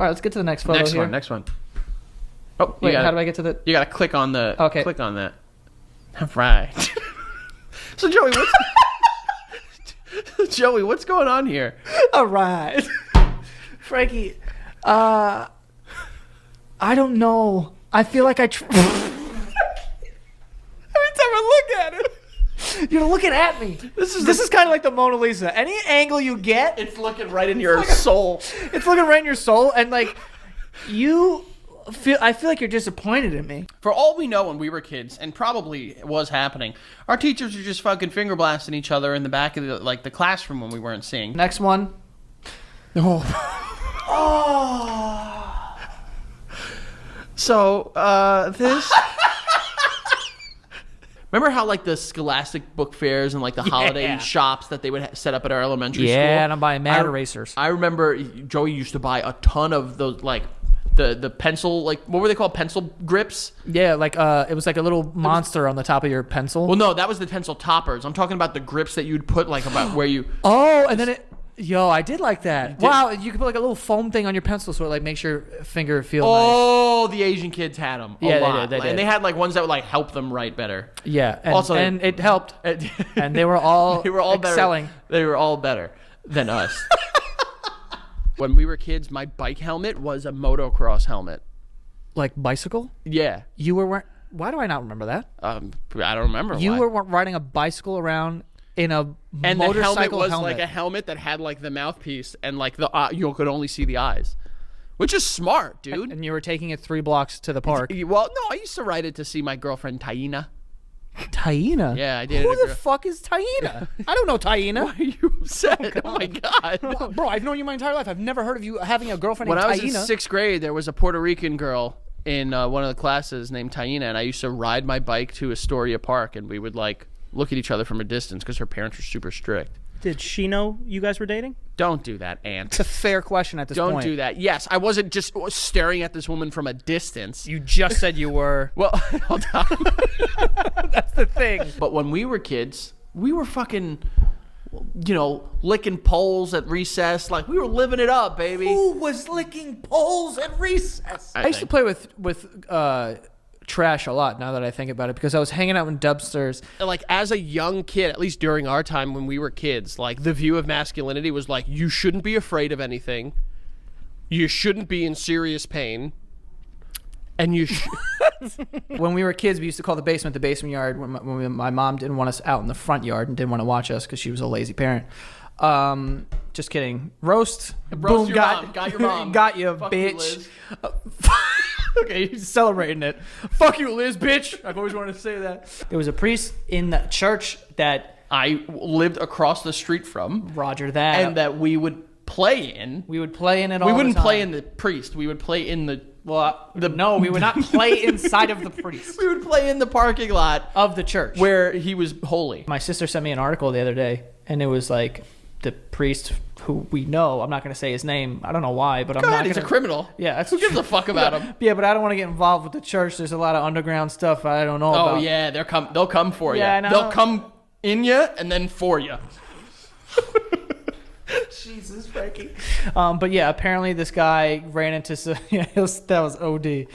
All right, let's get to the next photo here. Next one. Oh, wait, how do I get to the... You got to click on the... Okay. Click on that. All right. So, Joey, what's going on here? All right. Frankie, I don't know. I feel like every time I look at it, you're looking at me. This is kind of like the Mona Lisa. Any angle you get, it's looking right in your soul. It's looking right in your soul, and like I feel like you're disappointed in me. For all we know, when we were kids, and probably it was happening, our teachers were just fucking finger blasting each other in the back of the classroom when we weren't seeing. Next one. Oh. So this. Remember how like the Scholastic book fairs and like the holiday shops that they would set up at our elementary school? Yeah, and I'm buying Mad Erasers. I remember Joey used to buy a ton of those, like the pencil, like what were they called? Pencil grips? Yeah, like it was like a little monster on the top of your pencil. Well, no, that was the pencil toppers. I'm talking about the grips that you'd put like about where you. Oh, and then it. Yo, I did like that. Wow, you could put like a little foam thing on your pencil so it like makes your finger feel nice. Oh, the Asian kids had them. Yeah, they did. And they had like ones that would like help them write better. Yeah, and it helped. And they were all excelling. Better. They were all better than us. When we were kids, my bike helmet was a motocross helmet. Like bicycle? Yeah. You were wearing... Why do I not remember that? I don't remember why. You were riding a bicycle around in a and motorcycle the helmet was helmet. like a helmet that had like the mouthpiece and like the you could only see the eyes, which is smart, dude. And you were taking it 3 blocks to the park. Well, no, I used to ride it to see my girlfriend Taina. Taina? Yeah, I did. Who the fuck is Taina? I don't know Taina. Why are you upset? Oh my god, bro! I've known you my entire life. I've never heard of you having a girlfriend named Taina. When I was in 6th grade, there was a Puerto Rican girl in one of the classes named Taina, and I used to ride my bike to Astoria Park, and we would like look at each other from a distance because her parents were super strict. Did she know you guys were dating? Don't do that, Aunt. It's a fair question at this point. Don't do that. Yes, I wasn't just staring at this woman from a distance. You just said you were. Well, hold on. That's the thing. But when we were kids, we were fucking, licking poles at recess. Like, we were living it up, baby. Who was licking poles at recess? I used to play with trash a lot, now that I think about it, because I was hanging out in dumpsters. Like, as a young kid, at least during our time when we were kids, like, the view of masculinity was like, you shouldn't be afraid of anything. You shouldn't be in serious pain. And you When we were kids, we used to call the basement yard when my mom didn't want us out in the front yard and didn't want to watch us because she was a lazy parent. Just kidding. Roast. Boom. Your mom. Got your mom. Got you, Fuck bitch. You, Okay, he's celebrating it. Fuck you, Liz, bitch. I've always wanted to say that. There was a priest in the church that I lived across the street from. Roger that. And that we would play in. We would play in it all We the wouldn't time. play in the priest. We would play in the... No, we would not play inside of the priest. We would play in the parking lot of the church where he was holy. My sister sent me an article the other day, and it was like the priest who we know. I'm not going to say his name. I don't know why, but I'm not. He's a criminal. Yeah, that's who gives a fuck about him? Yeah, but I don't want to get involved with the church. There's a lot of underground stuff I don't know about. Oh yeah, they'll come for you. Yeah, I know. They'll come in you and then for you. Jesus, Frankie. But yeah, apparently this guy ran into some... Yeah, that was OD.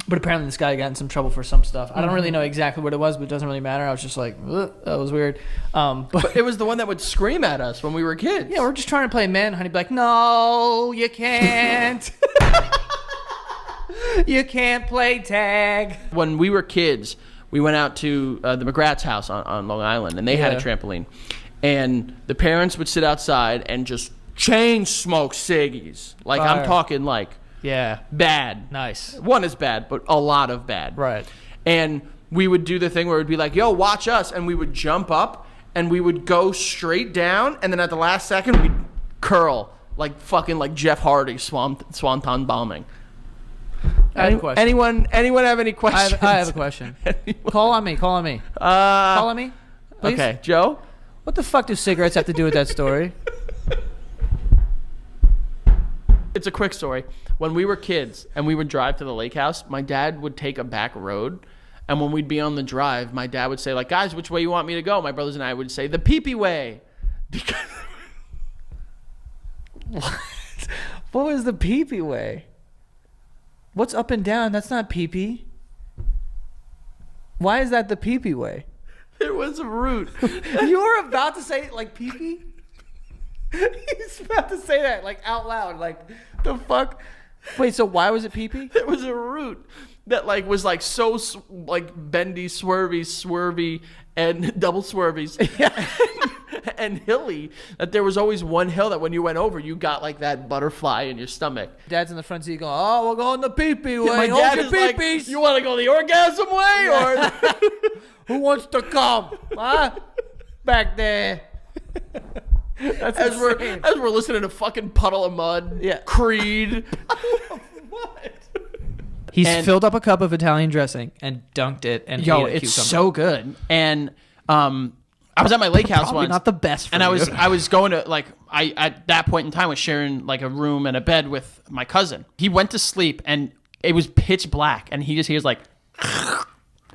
But apparently this guy got in some trouble for some stuff. I don't really know exactly what it was, but it doesn't really matter. I was just like, ugh, that was weird. But it was the one that would scream at us when we were kids. Yeah, we're just trying to play Manhunt. He'd be like, no, you can't. You can't play tag. When we were kids... We went out to the McGrath's house on Long Island, and they had a trampoline. And the parents would sit outside and just chain smoke ciggies. Like, Fire. I'm talking, like, bad. Nice. One is bad, but a lot of bad. Right. And we would do the thing where it would be like, yo, watch us. And we would jump up, and we would go straight down, and then at the last second, we'd curl. Like, fucking like Jeff Hardy swanton bombing. I have a question. Anyone have any questions? I have a question. Call on me. Call on me. Call on me, please. Okay, Joe? What the fuck do cigarettes have to do with that story? It's a quick story. When we were kids and we would drive to the lake house, my dad would take a back road. And when we'd be on the drive, my dad would say, like, guys, which way you want me to go? My brothers and I would say, the pee-pee way. What was the pee-pee way? What's up and down? That's not pee-pee. Why is that the pee-pee way? There was a route. You were about to say like pee-pee? He's about to say that like out loud. Like, the fuck? Wait, so why was it pee-pee? There was a route that like was like so like bendy, swervy, and double swervies. And hilly, that there was always one hill that when you went over, you got like that butterfly in your stomach. Dad's in the front seat going, "Oh, we're going the pee-pee way. My Hold dad your is like, pee-pees." you want to go the orgasm way or Who wants to come? Huh? Back there. That's as insane. we're listening to fucking Puddle of Mud, Yeah. Creed. What? He's filled up a cup of Italian dressing and dunked it and ate a it's cucumber. so good. And I was at my lake house Probably once. not the best for and you. I was going to like I at that point in time was sharing like a room and a bed with my cousin. He went to sleep and it was pitch black and he just hears like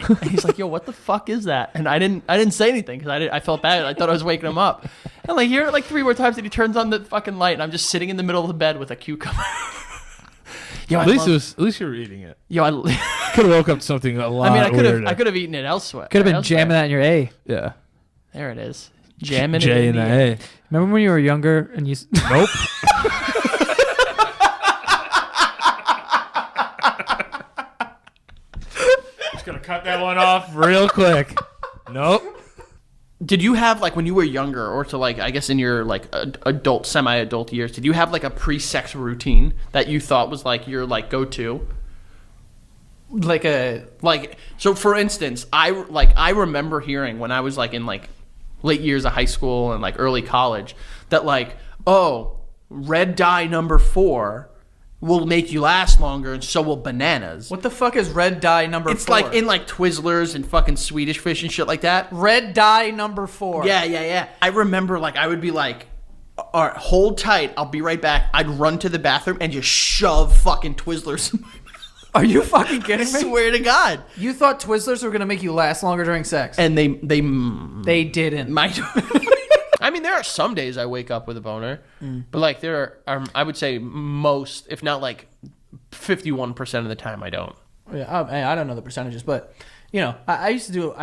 and he's like, "Yo, what the fuck is that?" And I didn't say anything because I felt bad. I thought I was waking him up. And like hear it like 3 more times and he turns on the fucking light and I'm just sitting in the middle of the bed with a cucumber. Yo, At least you were eating it. Yo, Could have woke up to something a lot. I weirder. could have eaten it elsewhere. Could have been jamming that in your A. Yeah. There it is. Jamming J it and in the the A. Remember when you were younger and you... Nope. Just gonna cut that one off real quick. Nope. Did you have like when you were younger, or to like I guess in your like adult, semi-adult years, did you have like a pre-sex routine that you thought was like your like go-to? So for instance, I remember hearing when I was like in like late years of high school and like early college that like, oh, red dye number 4 will make you last longer and so will bananas. What the fuck is red dye number 4? It's like in like Twizzlers and fucking Swedish Fish and shit like that. Red dye number 4. Yeah. I remember like I would be like, all right, hold tight, I'll be right back. I'd run to the bathroom and just shove fucking Twizzlers in my mouth. Are you fucking kidding I me? swear to God. You thought Twizzlers were going to make you last longer during sex. And they didn't. might. I mean, there are some days I wake up with a boner, but like there are, I would say most, if not like 51% of the time, I don't. Yeah, I don't know the percentages, but you know, I used to,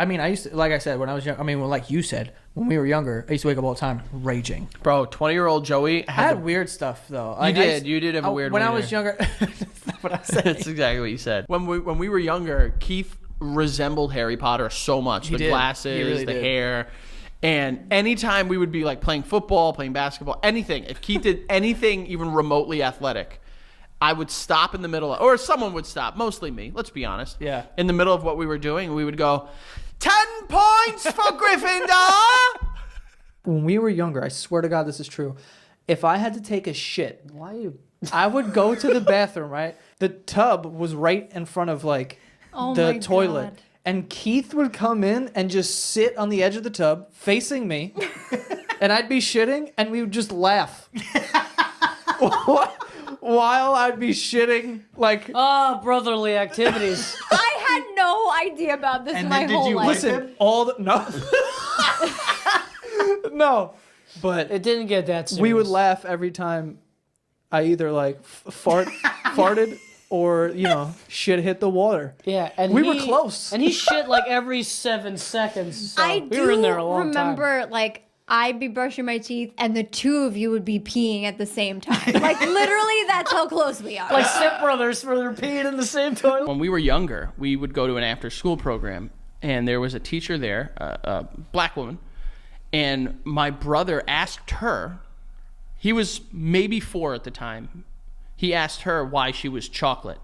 like I said, when I was young, like you said, when we were younger, I used to wake up all the time raging. Bro, 20-year-old Joey I had weird stuff though. You did have a weird when I wiener. was younger. That's not what I said. That's exactly what you said. When we were younger, Keith resembled Harry Potter so much. He The did. glasses, He really the did. hair. And anytime we would be like playing football, playing basketball, anything, if Keith did anything even remotely athletic, I would stop in the middle, or someone would stop, mostly me, let's be honest. Yeah. In the middle of what we were doing, we would go, 10 points for Gryffindor! When we were younger, I swear to God, this is true. If I had to take a shit, I would go to the bathroom, right? The tub was right in front of like the toilet. God. And Keith would come in and just sit on the edge of the tub facing me. And I'd be shitting and we would just laugh. While I'd be shitting like... Brotherly activities. I had no idea about this And my then did whole you life. listen? No. No. But It didn't get that serious. we would laugh every time I either like farted or, you know, shit hit the water. Yeah, and We were close. And he shit like every 7 seconds. So I we were in there a long remember, like, I'd be brushing my teeth and the two of you would be peeing at the same time. Like, literally, that's how close we are. Like stepbrothers where they're peeing in the same toilet. When we were younger, we would go to an after-school program, and there was a teacher there, a black woman, and my brother asked her, he was maybe 4 at the time, he asked her why she was chocolate.